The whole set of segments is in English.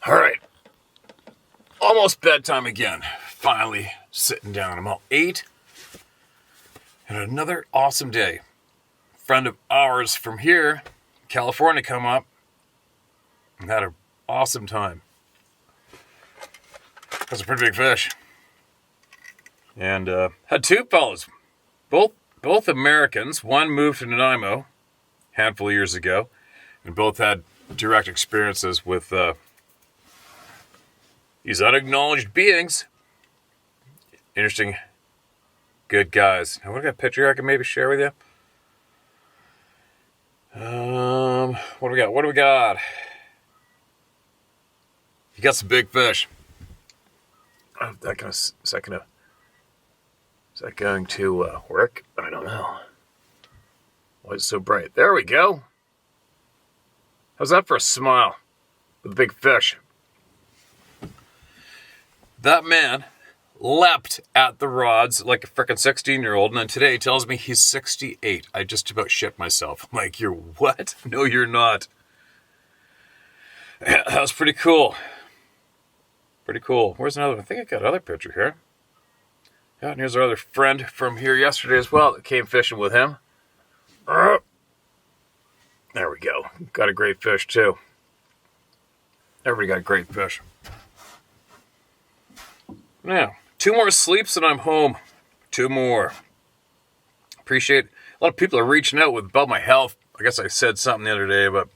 All right, almost bedtime again. Finally sitting down. I'm all 8, and another awesome day. A friend of ours from here, California, come up and had an awesome time. That's a pretty big fish, and had 2 fellows, both Americans. One moved to Nanaimo a handful of years ago, and both had direct experiences with these unacknowledged beings. Interesting, good guys. Now, what got a picture I can maybe share with you? What do we got? What do we got? You got some big fish. Is that going to work? I don't know. Why is it so bright? There we go. How's that for a smile with a big fish? That man leapt at the rods like a frickin' 16-year-old, and then today he tells me he's 68. I just about shit myself. I'm like, you're what? No, you're not. Yeah, that was pretty cool. Pretty cool. Where's another one? I think I got another picture here. Yeah, and here's our other friend from here yesterday as well that came fishing with him. There we go. Got a great fish, too. Everybody got great fish. Now, 2 more sleeps and I'm home. 2 more. Appreciate a lot of people are reaching out about my health. I guess I said something the other day, but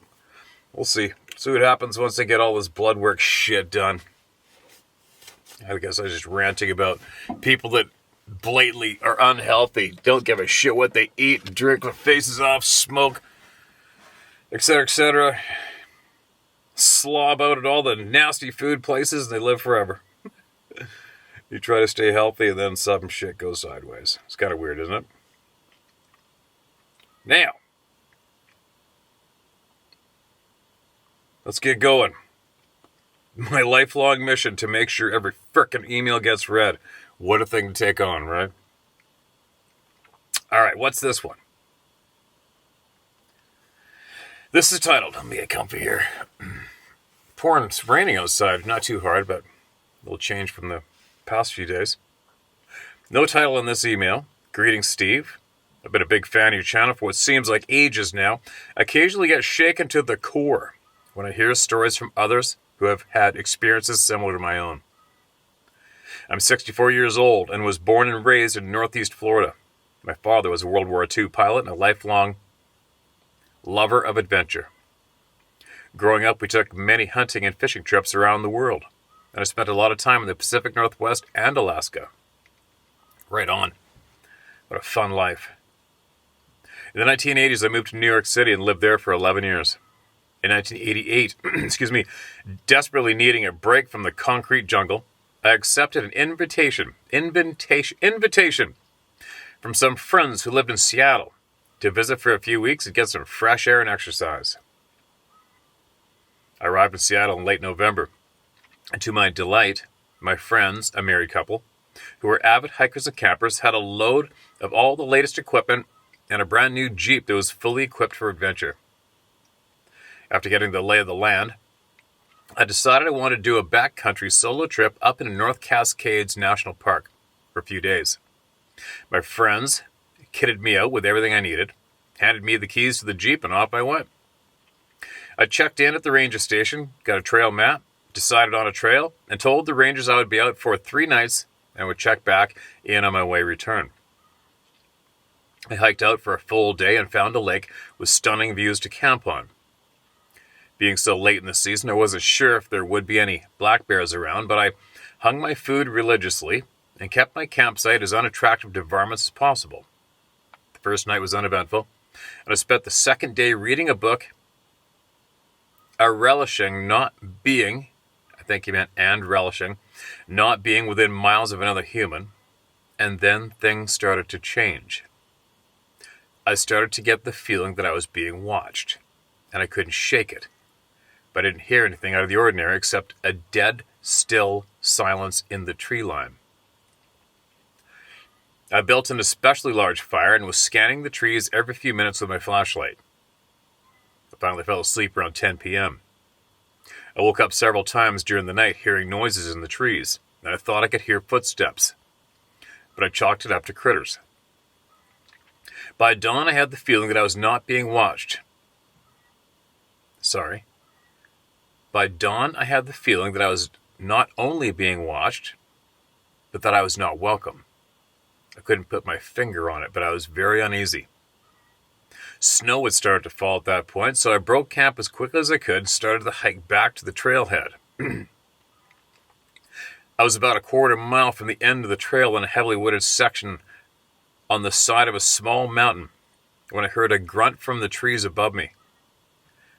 we'll see. See what happens once they get all this blood work shit done. I guess I was just ranting about people that blatantly are unhealthy, don't give a shit what they eat, drink their faces off, smoke, etc., etc. Slob out at all the nasty food places and they live forever. You try to stay healthy and then some shit goes sideways. It's kind of weird, isn't it? Now, let's get going. My lifelong mission to make sure every frickin' email gets read. What a thing to take on, right? All right, what's this one? This is titled, let me get comfy here. Pouring, it's raining outside, not too hard, but a little change from the past few days. No title in this email. Greetings, Steve. I've been a big fan of your channel for what seems like ages now. I occasionally get shaken to the core when I hear stories from others who have had experiences similar to my own. I'm 64 years old and was born and raised in Northeast Florida. My father was a World War II pilot and a lifelong lover of adventure. Growing up, we took many hunting and fishing trips around the world, and I spent a lot of time in the Pacific Northwest and Alaska. Right on. What a fun life. In the 1980s, I moved to New York City and lived there for 11 years. In 1988, desperately needing a break from the concrete jungle, I accepted an invitation from some friends who lived in Seattle to visit for a few weeks and get some fresh air and exercise. I arrived in Seattle in late November, and to my delight, my friends, a married couple, who were avid hikers and campers, had a load of all the latest equipment and a brand new Jeep that was fully equipped for adventure. After getting the lay of the land, I decided I wanted to do a backcountry solo trip up into North Cascades National Park for a few days. My friends kitted me out with everything I needed, handed me the keys to the Jeep, and off I went. I checked in at the ranger station, got a trail map, decided on a trail, and told the rangers I would be out for 3 nights and would check back in on my way return. I hiked out for a full day and found a lake with stunning views to camp on. Being so late in the season, I wasn't sure if there would be any black bears around, but I hung my food religiously and kept my campsite as unattractive to varmints as possible. The first night was uneventful. And I spent the second day reading a book, relishing not being, I think he meant and relishing, not being within miles of another human. And then things started to change. I started to get the feeling that I was being watched, and I couldn't shake it. But I didn't hear anything out of the ordinary except a dead, still silence in the tree line. I built an especially large fire and was scanning the trees every few minutes with my flashlight. I finally fell asleep around 10 p.m. I woke up several times during the night hearing noises in the trees, and I thought I could hear footsteps, but I chalked it up to critters. By dawn, I had the feeling that I was not being watched. By dawn, I had the feeling that I was not only being watched, but that I was not welcome. I couldn't put my finger on it, but I was very uneasy. Snow had started to fall at that point, so I broke camp as quickly as I could and started the hike back to the trailhead. I was about a quarter mile from the end of the trail in a heavily wooded section on the side of a small mountain when I heard a grunt from the trees above me.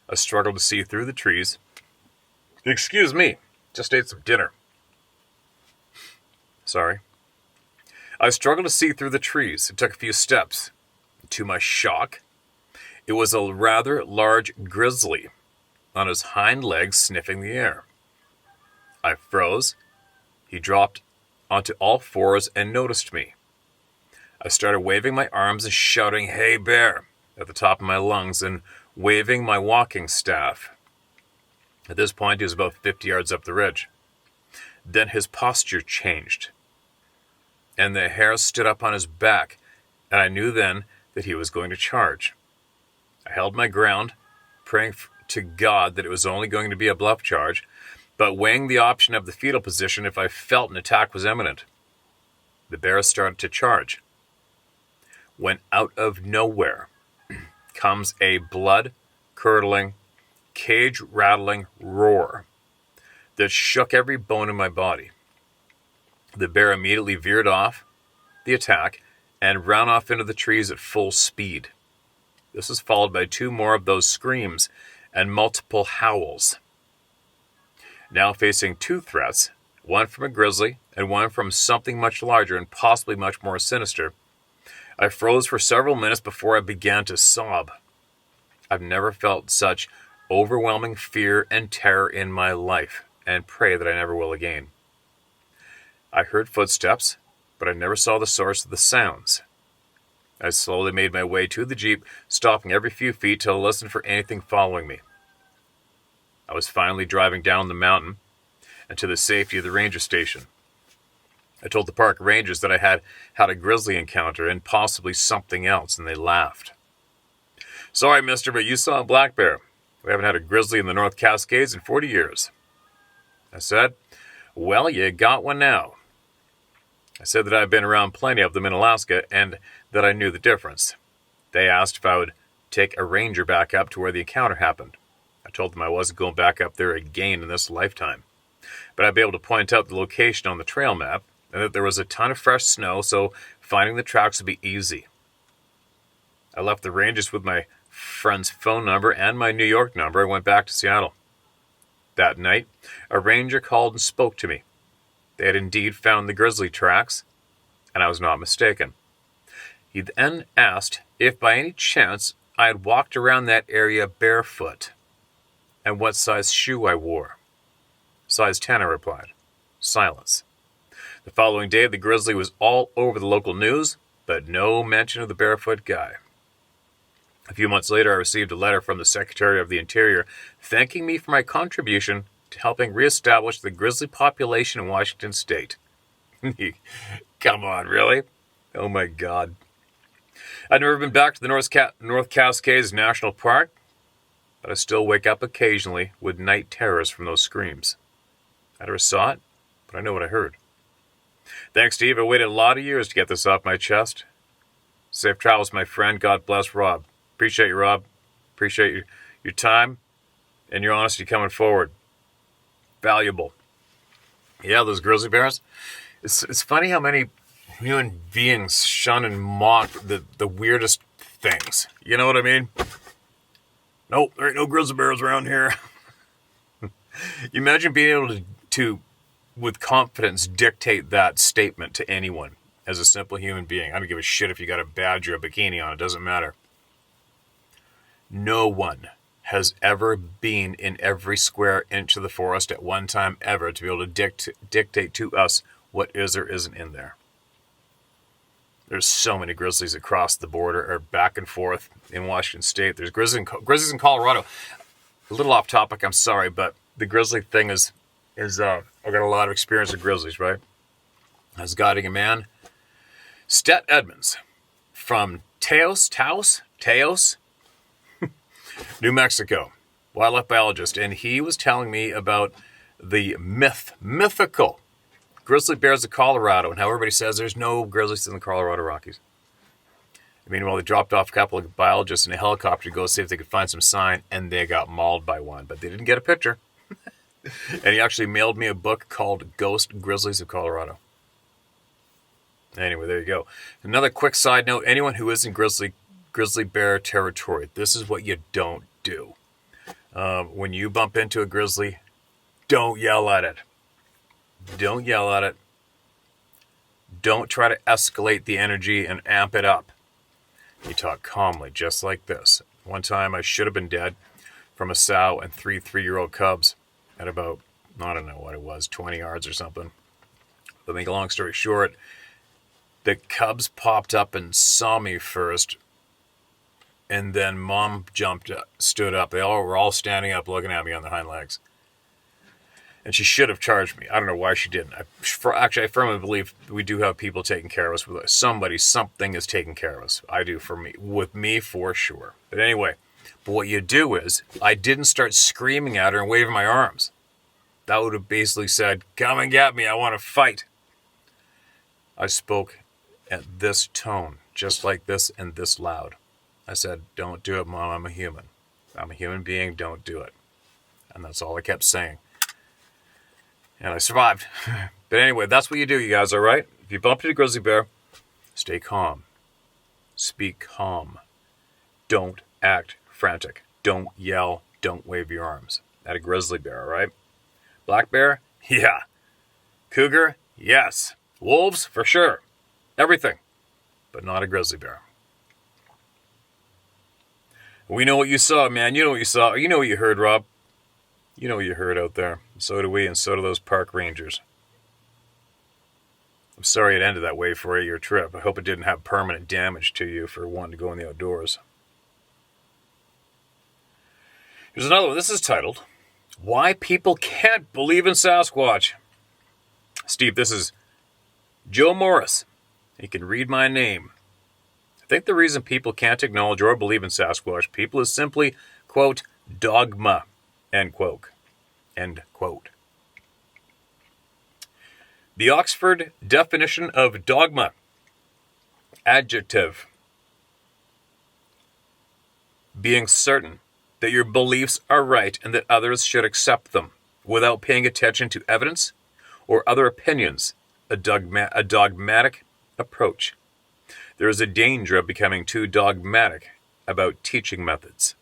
I struggled to see through the trees. Excuse me, just ate some dinner. Sorry. I struggled to see through the trees. It took a few steps. To my shock, it was a rather large grizzly on his hind legs sniffing the air. I froze. He dropped onto all fours and noticed me. I started waving my arms and shouting, "Hey, bear," at the top of my lungs and waving my walking staff. At this point, he was about 50 yards up the ridge. Then his posture changed, and the hairs stood up on his back, and I knew then that he was going to charge. I held my ground, praying to God that it was only going to be a bluff charge, but weighing the option of the fetal position if I felt an attack was imminent. The bear started to charge, when out of nowhere comes a blood-curdling, cage-rattling roar that shook every bone in my body. The bear immediately veered off the attack and ran off into the trees at full speed. This was followed by 2 more of those screams and multiple howls. Now facing 2 threats, one from a grizzly and one from something much larger and possibly much more sinister, I froze for several minutes before I began to sob. I've never felt such overwhelming fear and terror in my life, and pray that I never will again. I heard footsteps, but I never saw the source of the sounds. I slowly made my way to the Jeep, stopping every few feet to listen for anything following me. I was finally driving down the mountain and to the safety of the ranger station. I told the park rangers that I had had a grizzly encounter and possibly something else, and they laughed. "Sorry, mister, but you saw a black bear. We haven't had a grizzly in the North Cascades in 40 years. I said, "Well, you got one now." I said that I'd been around plenty of them in Alaska and that I knew the difference. They asked if I would take a ranger back up to where the encounter happened. I told them I wasn't going back up there again in this lifetime, but I'd be able to point out the location on the trail map and that there was a ton of fresh snow, so finding the tracks would be easy. I left the rangers with my friend's phone number and my New York number and went back to Seattle. That night, a ranger called and spoke to me. They had indeed found the grizzly tracks, and I was not mistaken. He then asked if by any chance I had walked around that area barefoot, and what size shoe I wore. "Size 10, I replied. Silence. The following day, the grizzly was all over the local news, but no mention of the barefoot guy. A few months later, I received a letter from the Secretary of the Interior thanking me for my contribution to helping reestablish the grizzly population in Washington state. Come on, really? Oh my God. I've never been back to the North Cascades National Park, but I still wake up occasionally with night terrors from those screams. I never saw it, but I know what I heard. Thanks, Steve. I waited a lot of years to get this off my chest. Safe travels, my friend. God bless, Rob. Appreciate you, Rob. Appreciate your time and your honesty coming forward. Valuable. Yeah, those grizzly bears. It's funny how many human beings shun and mock the weirdest things. You know what I mean? Nope, there ain't no grizzly bears around here. You imagine being able to, with confidence, dictate that statement to anyone as a simple human being. I don't give a shit if you got a badge or a bikini on. It doesn't matter. No one has ever been in every square inch of the forest at one time ever to be able to dictate to us what is or isn't in there. There's so many grizzlies across the border or back and forth in Washington State. There's grizzlies in Colorado. A little off topic, I'm sorry, but the grizzly thing is I've got a lot of experience with grizzlies, right? I was guiding a man, Stet Edmonds, from Taos, New Mexico, wildlife biologist, and he was telling me about the mythical grizzly bears of Colorado, and how everybody says there's no grizzlies in the Colorado Rockies. Meanwhile, they dropped off a couple of biologists in a helicopter to go see if they could find some sign, and they got mauled by one, but they didn't get a picture. And he actually mailed me a book called Ghost Grizzlies of Colorado. Anyway, there you go. Another quick side note, anyone who is in grizzly bear territory, this is what you don't do. When you bump into a grizzly, don't yell at it. Don't yell at it. Don't try to escalate the energy and amp it up. You talk calmly, just like this. One time I should have been dead from a sow and three 3-year-old cubs at about, I don't know what it was, 20 yards or something. But make a long story short, the cubs popped up and saw me first, and then Mom stood up. They all were all standing up looking at me on their hind legs. And she should have charged me. I don't know why she didn't. Actually, I firmly believe we do have people taking care of us. Something is taking care of us. I do with me for sure. But anyway, what you do is, I didn't start screaming at her and waving my arms. That would have basically said, come and get me, I want to fight. I spoke at this tone, just like this and this loud. I said, don't do it, Mom, I'm a human. I'm a human being, don't do it. And that's all I kept saying. And I survived. But anyway, that's what you do, you guys, all right? If you bump into a grizzly bear, stay calm. Speak calm. Don't act frantic. Don't yell. Don't wave your arms at a grizzly bear, all right? Black bear? Yeah. Cougar? Yes. Wolves? For sure. Everything. But not a grizzly bear. We know what you saw, man. You know what you saw. You know what you heard, Rob. You know what you heard out there. So do we, and so do those park rangers. I'm sorry it ended that way for your trip. I hope it didn't have permanent damage to you for wanting to go in the outdoors. Here's another one. This is titled, Why People Can't Believe in Sasquatch. Steve, this is Joe Morris. You can read my name. I think the reason people can't acknowledge or believe in Sasquatch people is simply, quote, dogma, end quote. End quote. The Oxford definition of dogma. Adjective. Being certain that your beliefs are right and that others should accept them without paying attention to evidence or other opinions. A dogmatic approach. There is a danger of becoming too dogmatic about teaching methods.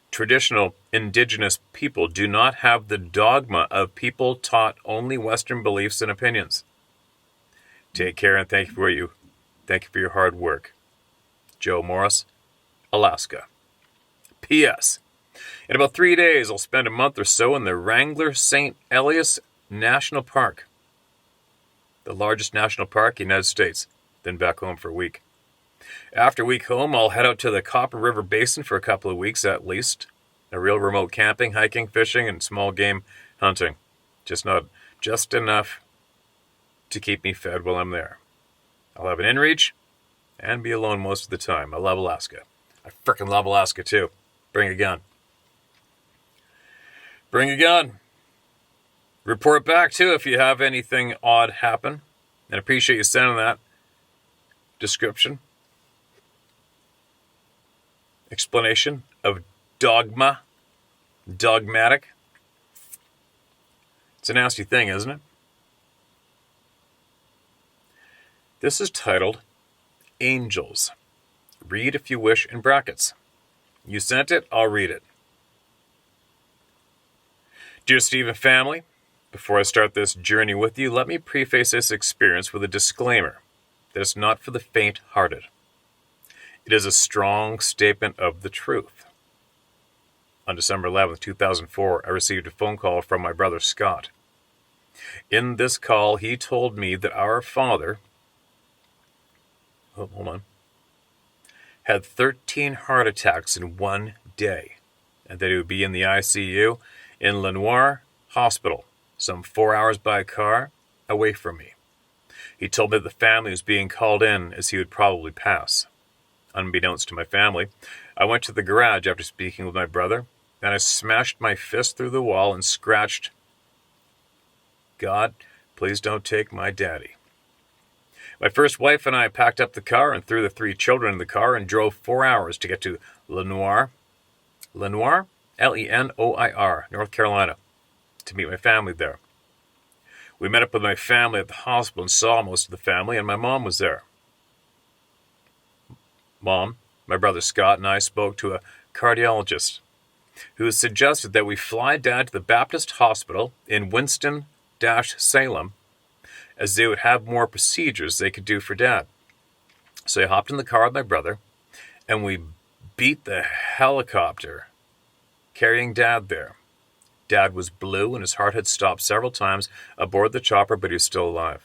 Traditional indigenous people do not have the dogma of people taught only Western beliefs and opinions. Take care and thank you for your hard work. Joe Morris, Alaska. P.S. In about 3 days, I'll spend a month or so in the Wrangler St. Elias National Park, the largest national park in the United States, then back home for a week. After a week home, I'll head out to the Copper River Basin for a couple of weeks at least. A real remote camping, hiking, fishing, and small game hunting. Just enough to keep me fed while I'm there. I'll have an inReach and be alone most of the time. I love Alaska. I frickin' love Alaska too. Bring a gun. Bring a gun. Report back too if you have anything odd happen. And appreciate you sending that description. Explanation of dogma. Dogmatic. It's a nasty thing, isn't it? This is titled Angels. Read if you wish in brackets. You sent it, I'll read it. Dear Stephen family, before I start this journey with you, let me preface this experience with a disclaimer that it's not for the faint-hearted. It is a strong statement of the truth. On December 11th, 2004, I received a phone call from my brother Scott. In this call, he told me that our father had 13 heart attacks in one day, and that he would be in the ICU in Lenoir Hospital, some 4 hours by car away from me. He told me that the family was being called in as he would probably pass. Unbeknownst to my family, I went to the garage after speaking with my brother, and I smashed my fist through the wall and scratched, "God, please don't take my daddy." My first wife and I packed up the car and threw the 3 children in the car and drove 4 hours to get to Lenoir, Lenoir, North Carolina, to meet my family there. We met up with my family at the hospital and saw most of the family, and my mom was there. Mom, my brother Scott, and I spoke to a cardiologist who suggested that we fly Dad to the Baptist Hospital in Winston-Salem, as they would have more procedures they could do for Dad. So I hopped in the car with my brother, and we beat the helicopter carrying Dad there. Dad was blue, and his heart had stopped several times aboard the chopper, but he was still alive.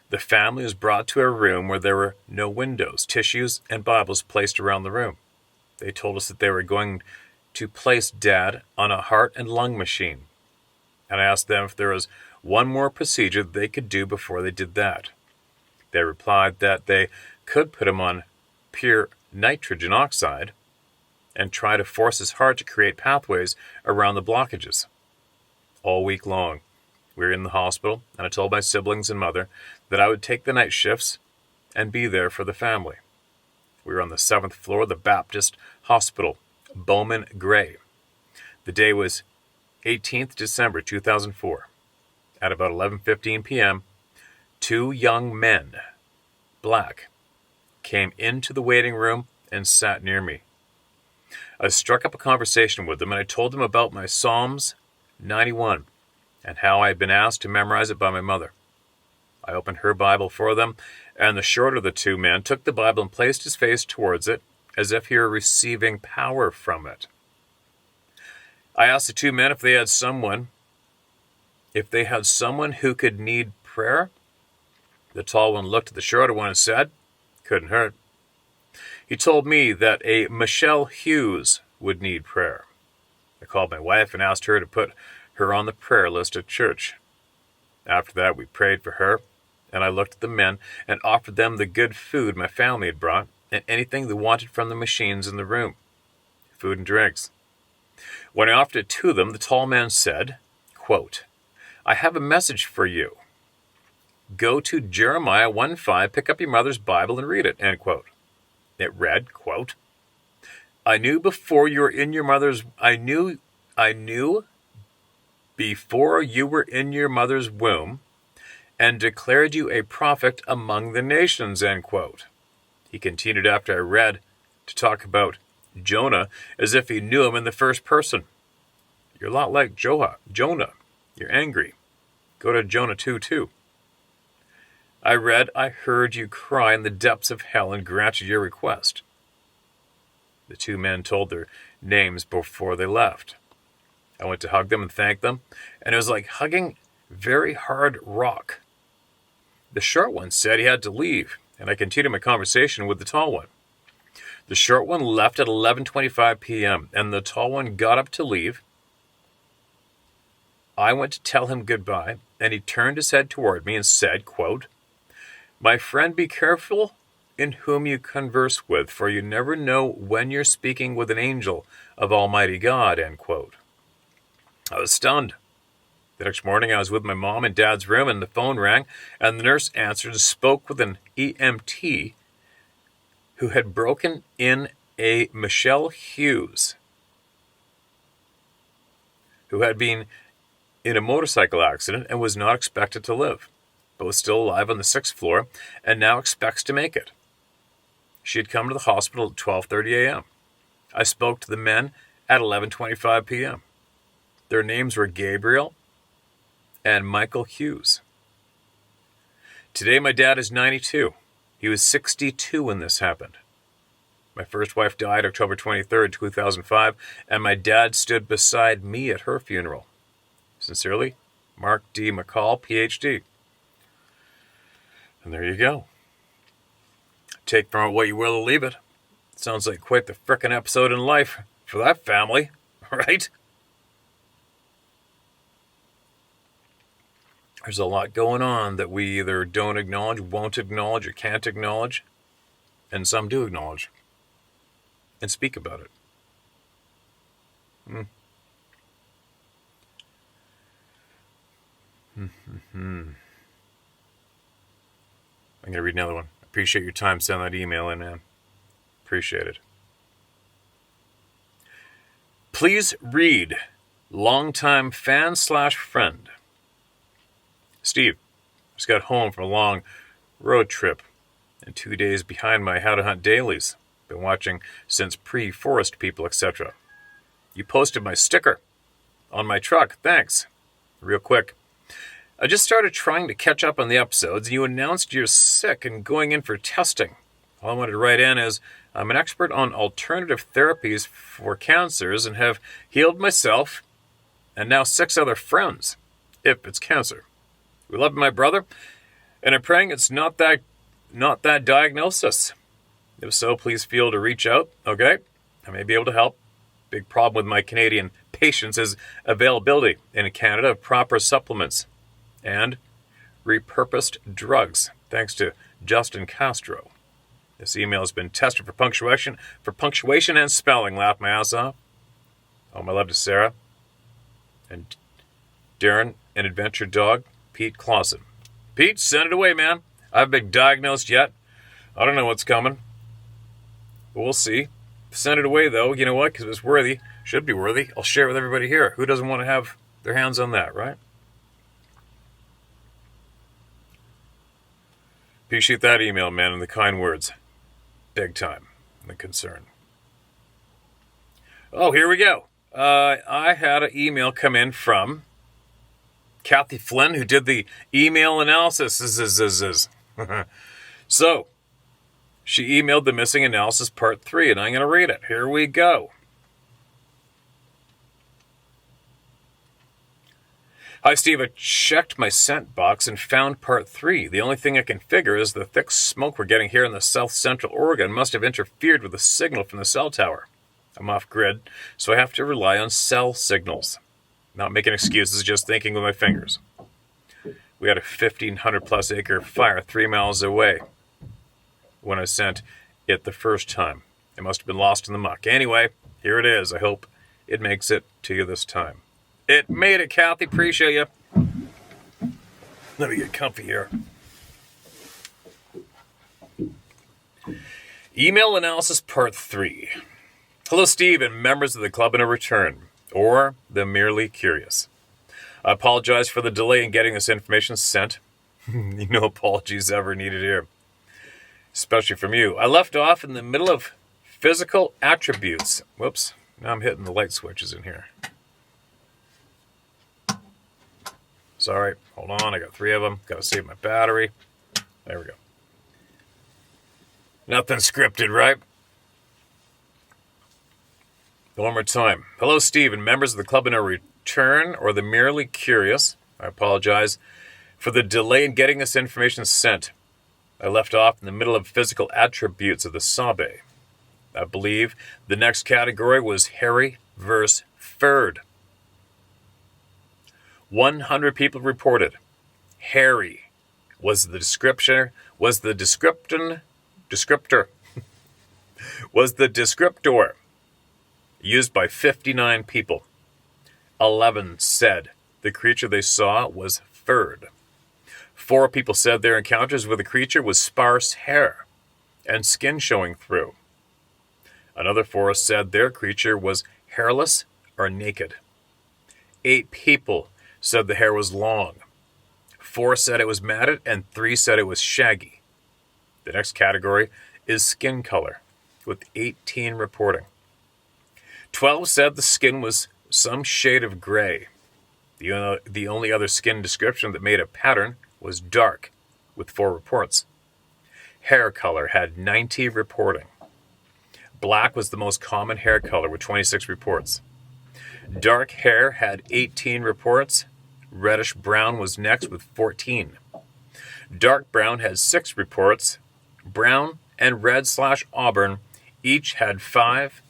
The family was brought to a room where there were no windows, tissues, and Bibles placed around the room. They told us that they were going to place Dad on a heart and lung machine, and I asked them if there was one more procedure they could do before they did that. They replied that they could put him on pure nitrogen oxide and try to force his heart to create pathways around the blockages. All week long, we were in the hospital, and I told my siblings and mother that I would take the night shifts and be there for the family. We were on the 7th floor of the Baptist Hospital, Bowman Gray. The day was 18th December 2004. At about 11:15 p.m., 2 young men, black, came into the waiting room and sat near me. I struck up a conversation with them, and I told them about my Psalms 91 and how I had been asked to memorize it by my mother. I opened her Bible for them, and the shorter of the 2 men took the Bible and placed his face towards it as if he were receiving power from it. I asked the 2 men if they had someone who could need prayer. The tall one looked at the shorter one and said, "Couldn't hurt." He told me that a Michelle Hughes would need prayer. I called my wife and asked her to put her on the prayer list at church. After that, we prayed for her, and I looked at the men and offered them the good food my family had brought and anything they wanted from the machines in the room, food and drinks. When I offered it to them, the tall man said, quote, "I have a message for you. Go to Jeremiah 1:5, pick up your mother's Bible and read it," end quote. It read, quote, I knew before you were in your mother's womb and declared you a prophet among the nations, end quote. He continued after I read to talk about Jonah as if he knew him in the first person. "You're a lot like Jonah. You're angry. Go to Jonah 2:2. I read, I heard you cry in the depths of hell and granted your request." The 2 men told their names before they left. I went to hug them and thank them, and it was like hugging very hard rock. The short one said he had to leave, and I continued my conversation with the tall one. The short one left at 11:25 p.m., and the tall one got up to leave. I went to tell him goodbye, and he turned his head toward me and said, quote, "My friend, be careful in whom you converse with, for you never know when you're speaking with an angel of Almighty God," end quote. I was stunned. The next morning, I was with my mom in Dad's room, and the phone rang, and the nurse answered and spoke with an EMT who had broken in a Michelle Hughes, who had been in a motorcycle accident and was not expected to live, but was still alive on the 6th floor and now expects to make it. she had come to the hospital at 12:30 a.m. I spoke to the men at 11:25 p.m. Their names were Gabriel and Michael Hughes. Today my dad is 92. He was 62 when this happened. My first wife died October 23rd, 2005, and my dad stood beside me at her funeral. Sincerely, Mark D. McCall, Ph.D. And there you go. Take from it what you will or leave it. Sounds like quite the frickin' episode in life for that family, right? There's a lot going on that we either don't acknowledge, won't acknowledge, or can't acknowledge, and some do acknowledge and speak about it. I'm going to read another one. Appreciate your time. Send that email in, man. Appreciate it. Please read longtime fan/friend. Steve, just got home from a long road trip and 2 days behind my How to Hunt dailies. Been watching since pre-Forest People, etc. You posted my sticker on my truck. Thanks. Real quick. I just started trying to catch up on the episodes, and you announced you're sick and going in for testing. All I wanted to write in is, I'm an expert on alternative therapies for cancers and have healed myself and now 6 other friends, if it's cancer. We love my brother, and I'm praying it's not that diagnosis. If so, please feel to reach out, okay? I may be able to help. Big problem with my Canadian patients is availability in Canada of proper supplements and repurposed drugs, thanks to Justin Castro. This email has been tested for punctuation and spelling. Laugh my ass off. All my love to Sarah and Darren, an adventure dog, Pete Clausen. Pete, send it away, man. I haven't been diagnosed yet. I don't know what's coming. But we'll see. Send it away, though. You know what? Because it's worthy. Should be worthy. I'll share it with everybody here. Who doesn't want to have their hands on that, right? Appreciate that email, man, and the kind words. Big time. The concern. Oh, here we go. I had an email come in from Kathy Flynn, who did the email analysis. So, she emailed the missing analysis part 3, and I'm going to read it. Here we go. Hi, Steve. I checked my scent box and found part 3. The only thing I can figure is the thick smoke we're getting here in the south central Oregon must have interfered with the signal from the cell tower. I'm off grid, so I have to rely on cell signals. Not making excuses, just thinking with my fingers. We had a 1,500 plus acre fire 3 miles away when I sent it the first time. It must have been lost in the muck. Anyway, here it is. I hope it makes it to you this time. It made it, Kathy. Appreciate you. Let me get comfy here. Email analysis part 3. Hello, Steve, and members of the Club in a Return, or the Merely Curious. I apologize for the delay in getting this information sent. No apologies ever needed here, especially from you. I left off in the middle of physical attributes. Whoops, now I'm hitting the light switches in here. Sorry, hold on, I got 3 of them. Got to save my battery. There we go. Nothing scripted, right? One more time. Hello, Steve, and members of the Club in a Return, or the Merely Curious. I apologize for the delay in getting this information sent. I left off in the middle of physical attributes of the Sabe. I believe the next category was hairy versus furred. 100 people reported. Hairy was the descriptor, used by 59 people. 11 said the creature they saw was furred. 4 people said their encounters with the creature was sparse hair and skin showing through. Another 4 said their creature was hairless or naked. 8 people said the hair was long. 4 said it was matted, and 3 said it was shaggy. The next category is skin color, with 18 reporting. 12 said the skin was some shade of gray. The only other skin description that made a pattern was dark, with 4 reports. Hair color had 90 reporting. Black was the most common hair color with 26 reports. Dark hair had 18 reports. Reddish brown was next with 14. Dark brown had 6 reports. Brown and red/auburn each had 5.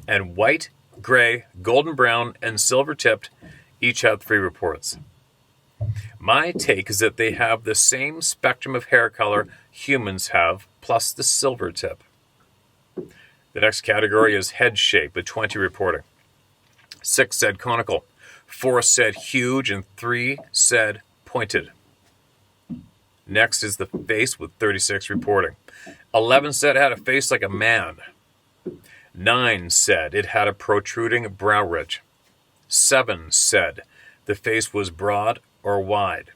And white, gray, golden brown, and silver tipped each had 3 reports. My take is that they have the same spectrum of hair color humans have, plus the silver tip. The next category is head shape with 20 reporting. 6 said conical, 4 said huge, and 3 said pointed. Next is the face with 36 reporting. 11 said it had a face like a man. 9 said it had a protruding brow ridge. 7 said the face was broad or wide.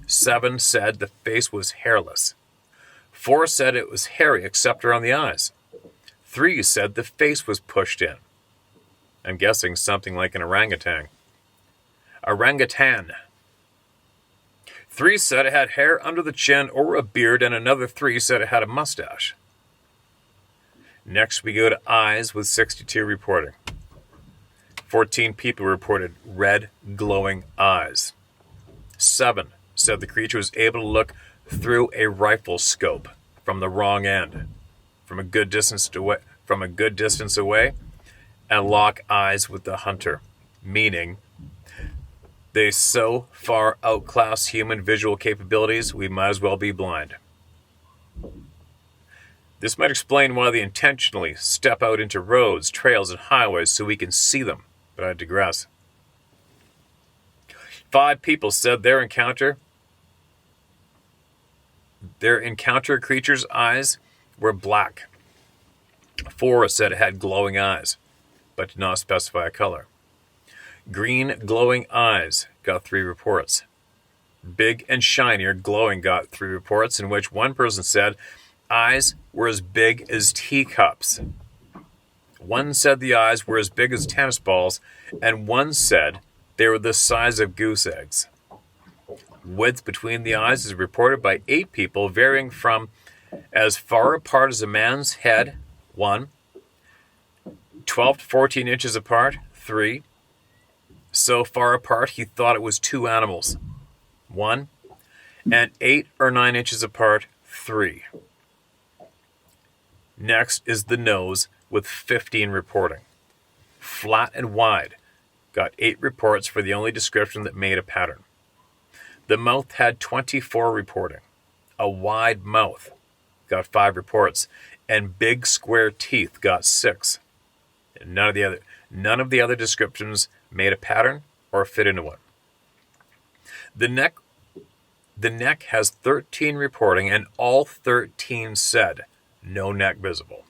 7 said the face was hairless. 4 said it was hairy except around the eyes. 3 said the face was pushed in. I'm guessing something like an orangutan. Orangutan. 3 said it had hair under the chin or a beard, and another 3 said it had a mustache. Next we go to eyes with 62 reporting. 14 people reported red, glowing eyes. 7 said the creature was able to look through a rifle scope from the wrong end, from a good distance away, and lock eyes with the hunter, meaning they so far outclass human visual capabilities, we might as well be blind. This might explain why they intentionally step out into roads, trails, and highways so we can see them, but I digress. 5 people said their encounter creature's eyes were black. 4 said it had glowing eyes, but did not specify a color. Green glowing eyes got 3 reports. Big and shiny or glowing got 3 reports, in which one person said eyes were as big as teacups. 1 said the eyes were as big as tennis balls, and 1 said they were the size of goose eggs. Width between the eyes is reported by 8 people, varying from as far apart as a man's head, 1, 12 to 14 inches apart, 3, so far apart he thought it was 2 animals, 1, and 8 or 9 inches apart, 3. Next is the nose with 15 reporting. Flat and wide got 8 reports for the only description that made a pattern. The mouth had 24 reporting. A wide mouth got 5 reports, and big square teeth got 6. And none of the other descriptions made a pattern or fit into one. The neck has 13 reporting, and all 13 said no neck visible.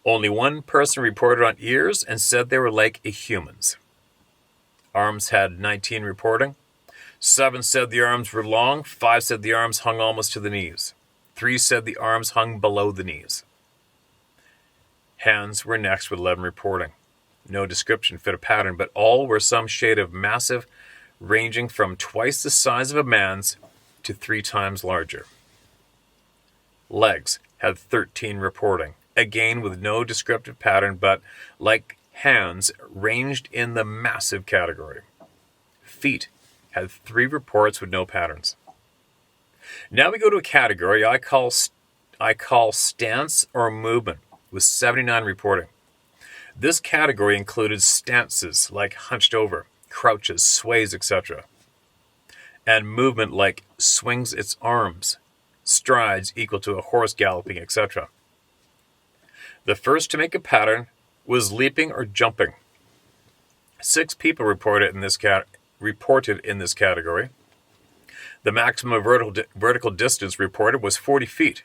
Only 1 person reported on ears and said they were like a human's. Arms had 19 reporting. 7 said the arms were long. 5 said the arms hung almost to the knees. 3 said the arms hung below the knees. Hands were next with 11 reporting. No description fit a pattern, but all were some shade of massive, ranging from twice the size of a man's to 3 times larger. Legs had 13 reporting, again with no descriptive pattern, but like hands, ranged in the massive category. Feet had 3 reports with no patterns. Now we go to a category I call stance or movement with 79 reporting. This category included stances like hunched over, crouches, sways, etc. And movement like swings its arms, strides equal to a horse galloping, etc. The first to make a pattern was leaping or jumping. 6 people reported in this category. The maximum vertical distance reported was 40 feet,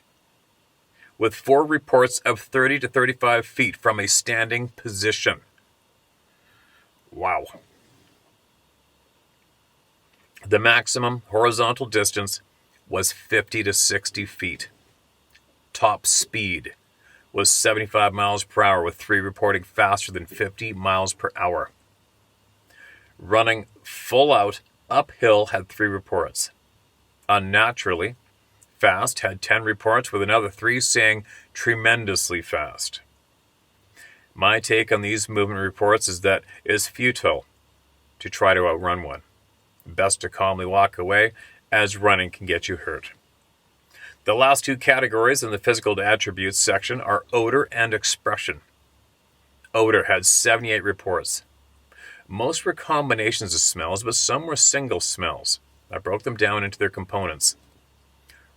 with 4 reports of 30 to 35 feet from a standing position. Wow. The maximum horizontal distance was 50 to 60 feet. top speed was 75 miles per hour, with 3 reporting faster than 50 miles per hour. Running full out uphill had 3 reports. Unnaturally fast had 10 reports, with another 3 saying tremendously fast. My take on these movement reports is that it is futile to try to outrun one. Best to calmly walk away, as running can get you hurt. The last 2 categories in the physical attributes section are odor and expression. Odor had 78 reports. Most were combinations of smells, but some were single smells. I broke them down into their components.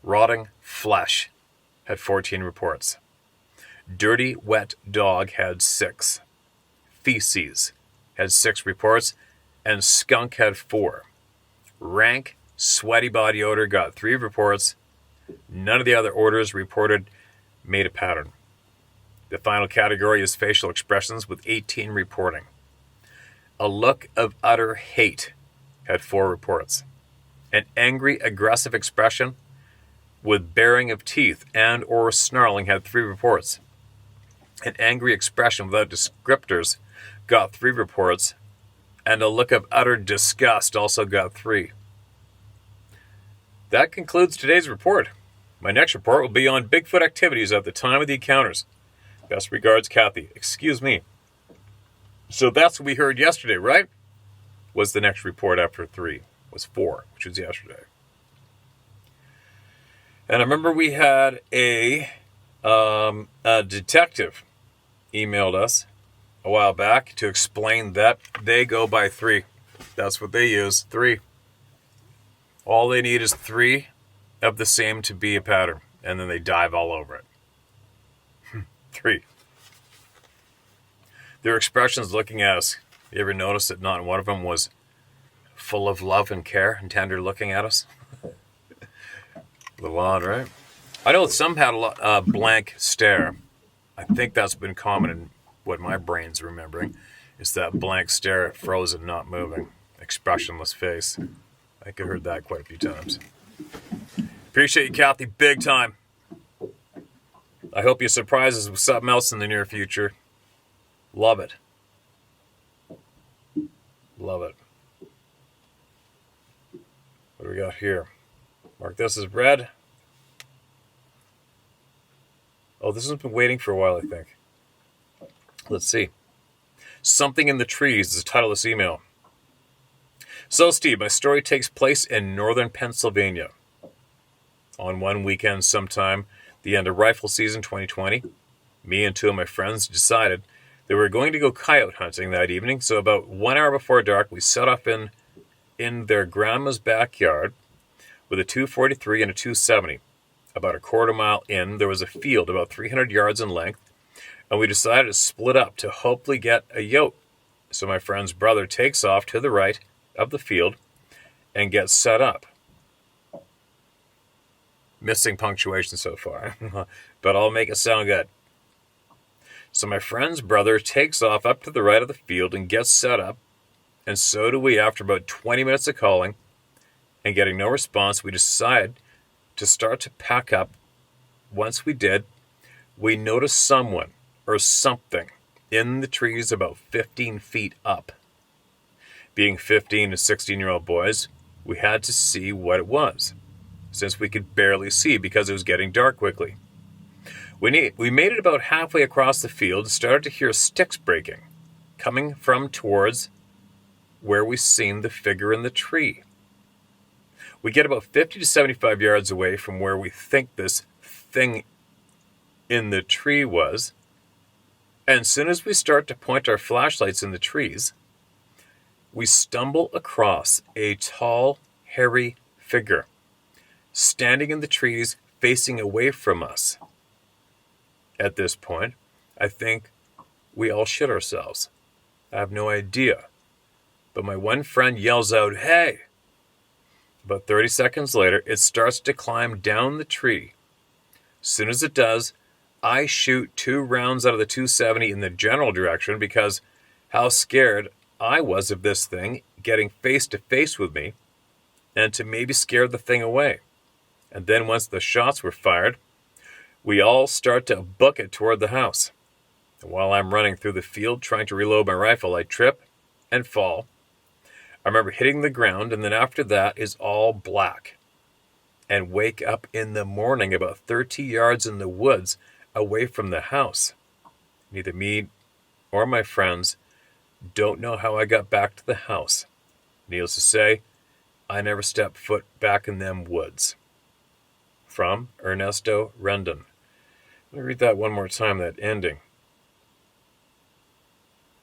Rotting flesh had 14 reports. Dirty, wet dog had 6. Feces had 6 reports, and skunk had 4. Rank, sweaty body odor got 3 reports. None of the other odors reported made a pattern. The final category is facial expressions, with 18 reporting. A look of utter hate had 4 reports. An angry, aggressive expression with baring of teeth and or snarling had 3 reports. An angry expression without descriptors got 3 reports, and a look of utter disgust also got 3. That concludes today's report. My next report will be on Bigfoot activities at the time of the encounters. Best regards, Kathy. Excuse me. So that's what we heard yesterday, right? Was the next report after 3. Was 4, which was yesterday. And I remember we had a detective emailed us a while back to explain that they go by 3. That's what they use, 3. All they need is 3 of the same to be a pattern, and then they dive all over it. 3. Their expressions looking at us. You ever notice that not one of them was full of love and care and tender looking at us? A little odd, right? I know some had a blank stare. I think that's been common in what my brain's remembering. Is that blank stare, frozen, not moving, expressionless face. I think I heard that quite a few times. Appreciate you, Kathy, big time. I hope you surprise us with something else in the near future. Love it. Love it. What do we got here? Mark this as red. Oh, this has been waiting for a while, I think. Let's see. Something in the Trees is the title of this email. So, Steve, my story takes place in northern Pennsylvania. On one weekend sometime, the end of rifle season 2020, me and 2 of my friends decided that we were going to go coyote hunting that evening, so about 1 hour before dark, we set off in their grandma's backyard with a .243 and a .270. About a quarter mile in, there was a field about 300 yards in length, and we decided to split up to hopefully get a yote. So my friend's brother takes off to the right of the field and gets set up. Missing punctuation so far, but I'll make it sound good. So my friend's brother takes off up to the right of the field and gets set up, and so do we. After about 20 minutes of calling and getting no response, we decide to start to pack up. Once we did, we noticed someone or something in the trees about 15 feet up. Being 15 to 16-year-old boys, we had to see what it was, since we could barely see because it was getting dark quickly. We made it about halfway across the field and started to hear sticks breaking, coming from towards where we seen the figure in the tree. We get about 50 to 75 yards away from where we think this thing in the tree was, and as soon as we start to point our flashlights in the trees, we stumble across a tall, hairy figure standing in the trees facing away from us. At this point, I think we all shit ourselves. I have no idea. But my one friend yells out, "Hey!" About 30 seconds later, it starts to climb down the tree. As soon as it does, I shoot 2 rounds out of the .270 in the general direction because how scared I was of this thing getting face to face with me and to maybe scare the thing away. And then once the shots were fired, We all start to book it toward the house. And while I'm running through the field trying to reload my rifle, I trip and fall. I remember hitting the ground, and then after that is all black. And wake up in the morning about 30 yards in the woods away from the house. Neither me or my friends don't know how I got back to the house. Needless to say, I never stepped foot back in them woods. From Ernesto Rendon. Let me read that one more time, that ending.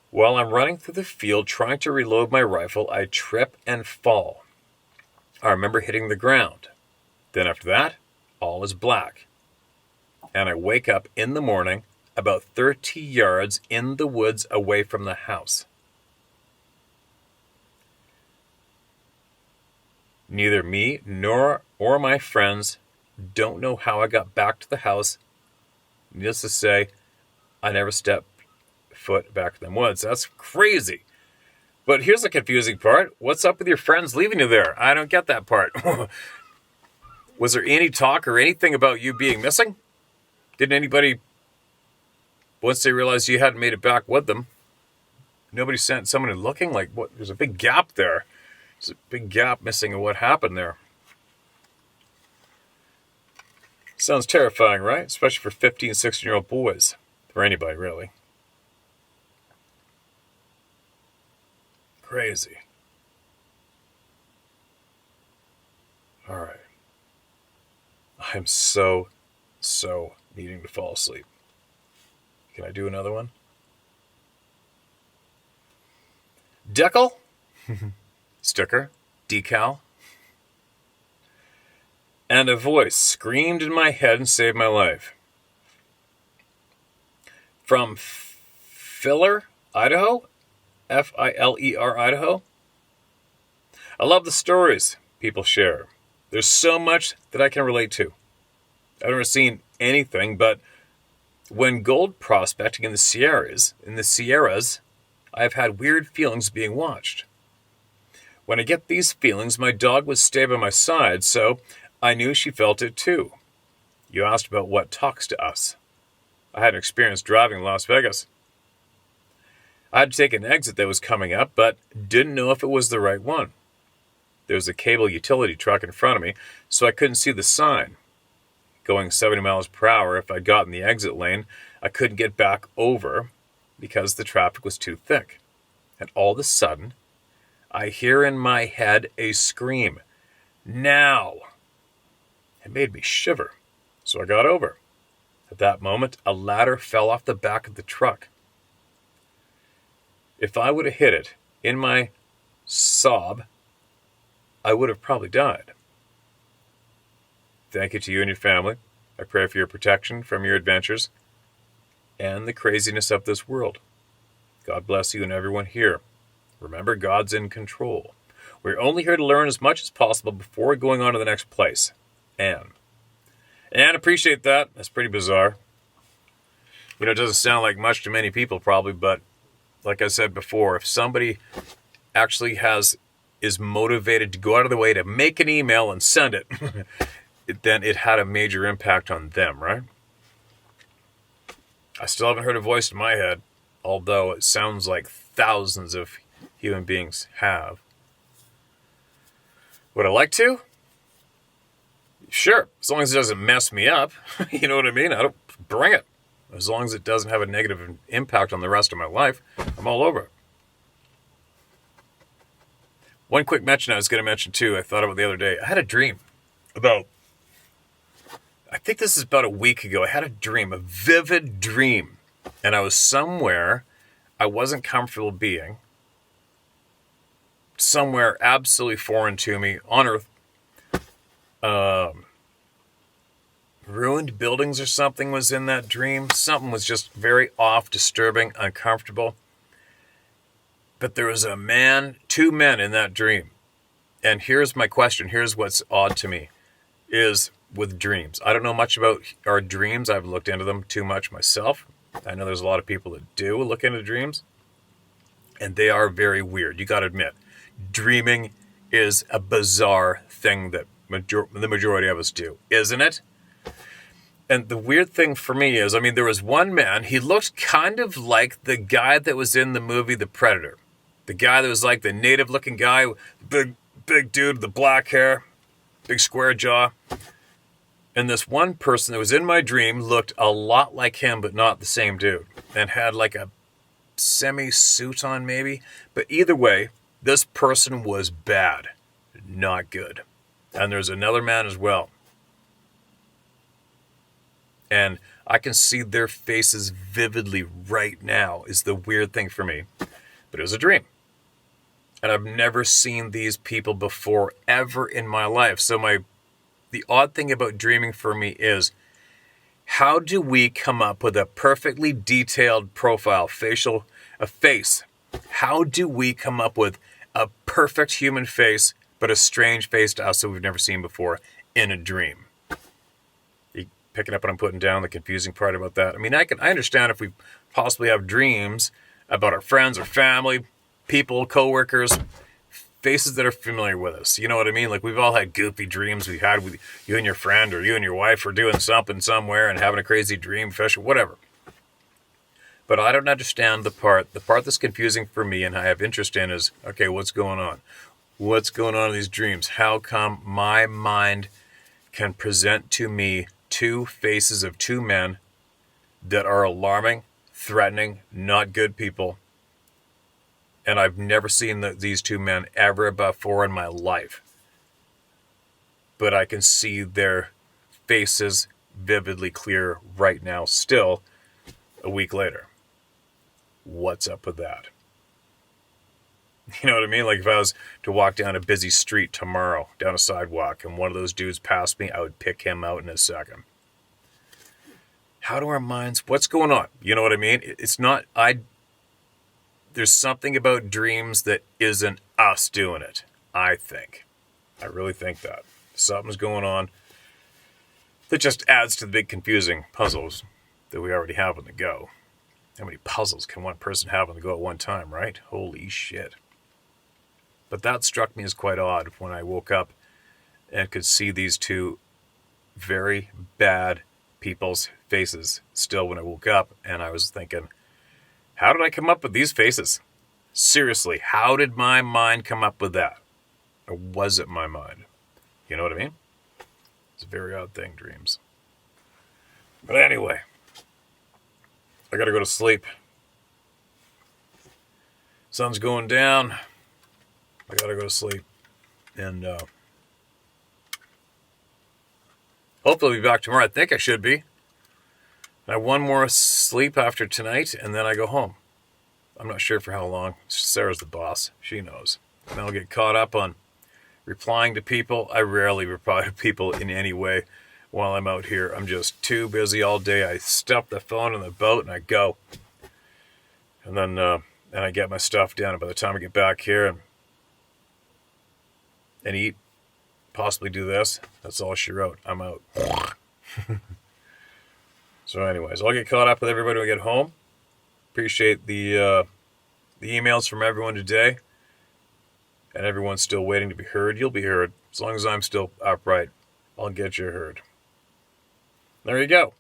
While I'm running through the field trying to reload my rifle, I trip and fall. I remember hitting the ground. Then after that, all is black. And I wake up in the morning about 30 yards in the woods away from the house. Neither me nor my friends don't know how I got back to the house. Needless to say, I never stepped foot back to them woods. That's crazy. But here's the confusing part. What's up with your friends leaving you there? I don't get that part. Was there any talk or anything about you being missing? Didn't anybody, once they realized you hadn't made it back with them, nobody sent someone in looking? Like, what? There's a big gap there. There's a big gap missing in what happened there. Sounds terrifying, right? Especially for 15, 16-year-old boys. For anybody, really. Crazy. All right. I'm so needing to fall asleep. Can I do another one? Decal? Sticker? Decal? And a voice screamed in my head and saved my life. From Filler, Idaho? Filer, Idaho. I love the stories people share. There's so much that I can relate to. I've never seen anything, but when gold prospecting in the Sierras, I've had weird feelings being watched. When I get these feelings, my dog would stay by my side, so I knew she felt it too. You asked about what talks to us. I had an experience driving in Las Vegas. I had to take an exit that was coming up, but didn't know if it was the right one. There was a cable utility truck in front of me, so I couldn't see the sign. Going 70 miles per hour, if I got in the exit lane, I couldn't get back over because the traffic was too thick. And all of a sudden, I hear in my head a scream, "Now!" It made me shiver, so I got over. At that moment, a ladder fell off the back of the truck. If I would have hit it in my sob, I would have probably died. Thank you to you and your family. I pray for your protection from your adventures and the craziness of this world. God bless you and everyone here. Remember, God's in control. We're only here to learn as much as possible before going on to the next place. Anne, appreciate that. That's pretty bizarre. It doesn't sound like much to many people probably, but like I said before, if somebody actually is motivated to go out of the way to make an email and send it, then it had a major impact on them, right? I still haven't heard a voice in my head, although it sounds like thousands of human beings have. Would I like to? Sure, as long as it doesn't mess me up. You know what I mean? I don't bring it. As long as it doesn't have a negative impact on the rest of my life, I'm all over it. One quick mention I was going to mention too, I thought about the other day. I had a dream I think this is about a week ago. I had a dream, a vivid dream. And I was somewhere I wasn't comfortable being. Somewhere absolutely foreign to me on Earth. Ruined buildings or something was in that dream. Something was just very off, disturbing, uncomfortable. But there was two men in that dream. And here's my question. Here's what's odd to me is with dreams. I don't know much about our dreams. I've looked into them too much myself. I know there's a lot of people that do look into dreams. And they are very weird. You got to admit, dreaming is a bizarre thing that the majority of us do, isn't it? And the weird thing for me is, I mean, there was one man, he looked kind of like the guy that was in the movie The Predator. The guy that was like the native-looking guy, big dude, the black hair, big square jaw. And this one person that was in my dream looked a lot like him, but not the same dude. And had like a semi-suit on maybe. But either way, this person was bad, not good. And there's another man as well. And I can see their faces vividly right now is the weird thing for me. But it was a dream. And I've never seen these people before ever in my life. So the odd thing about dreaming for me is, how do we come up with a perfectly detailed profile, a face? How do we come up with a perfect human face, but a strange face to us that we've never seen before in a dream? Picking up what I'm putting down, the confusing part about that. I mean, I understand if we possibly have dreams about our friends or family, people, coworkers, faces that are familiar with us. You know what I mean? Like, we've all had goofy dreams we've had with you and your friend, or you and your wife are doing something somewhere and having a crazy dream, fish, or whatever. But I don't understand the part that's confusing for me and I have interest in is, okay, what's going on? What's going on in these dreams? How come my mind can present to me two faces of two men that are alarming, threatening, not good people, and I've never seen these two men ever before in my life, but I can see their faces vividly clear right now still a week later? What's up with that? You know what I mean? Like, if I was to walk down a busy street tomorrow, down a sidewalk, and one of those dudes passed me, I would pick him out in a second. How do our minds, what's going on? You know what I mean? It's not, there's something about dreams that isn't us doing it, I think. I really think that. Something's going on that just adds to the big confusing puzzles that we already have on the go. How many puzzles can one person have on the go at one time, right? Holy shit. But that struck me as quite odd when I woke up and could see these two very bad people's faces still when I woke up, and I was thinking, how did I come up with these faces? Seriously, how did my mind come up with that? Or was it my mind? You know what I mean? It's a very odd thing, dreams. But anyway, I gotta go to sleep. Sun's going down. I gotta go to sleep. And hopefully I'll be back tomorrow. I think I should be. I have one more sleep after tonight, and then I go home. I'm not sure for how long. Sarah's the boss. She knows. And I'll get caught up on replying to people. I rarely reply to people in any way while I'm out here. I'm just too busy all day. I stuff the phone in the boat and I go. And then I get my stuff done. And by the time I get back here and eat, possibly do this, that's all she wrote. I'm out. So anyways, I'll get caught up with everybody when I get home. Appreciate the emails from everyone today. And everyone's still waiting to be heard. You'll be heard. As long as I'm still upright, I'll get you heard. There you go.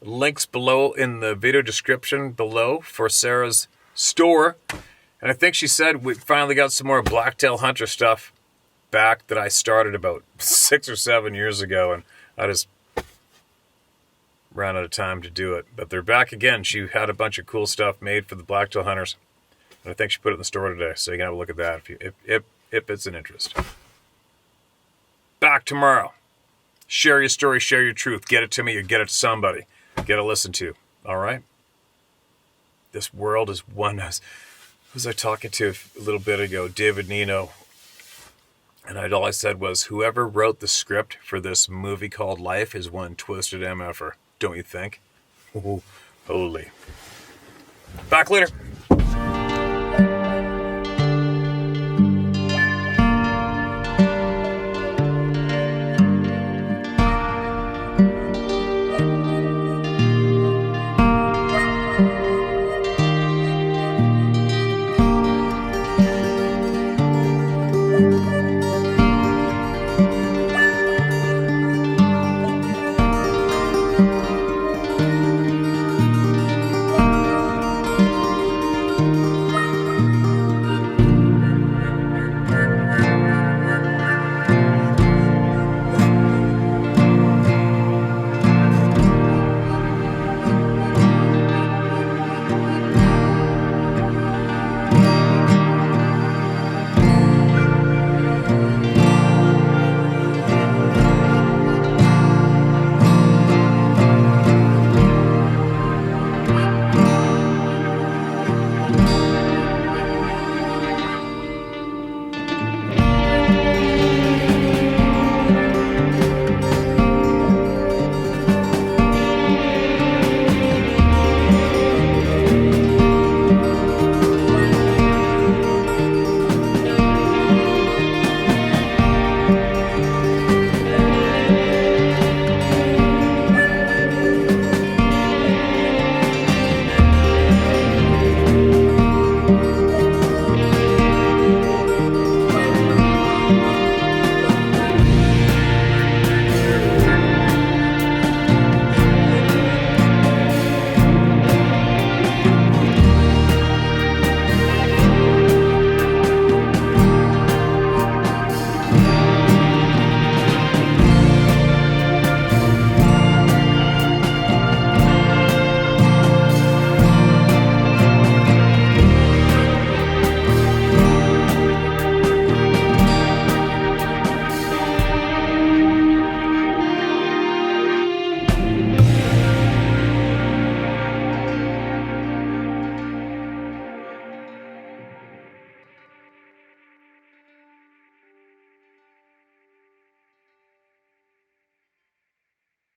Links below in the video description below for Sarah's store. And I think she said we finally got some more Blacktail Hunter stuff back that I started about 6 or 7 years ago. And I just ran out of time to do it. But they're back again. She had a bunch of cool stuff made for the Blacktail Hunters. And I think she put it in the store today. So you can have a look at that if it's an interest. Back tomorrow. Share your story, share your truth. Get it to me or get it to somebody. Get it listened to. All right? This world is one. Who was I talking to a little bit ago? David Nino. And all I said was, whoever wrote the script for this movie called Life is one twisted MFer. Don't you think? Ooh, holy. Back later. you.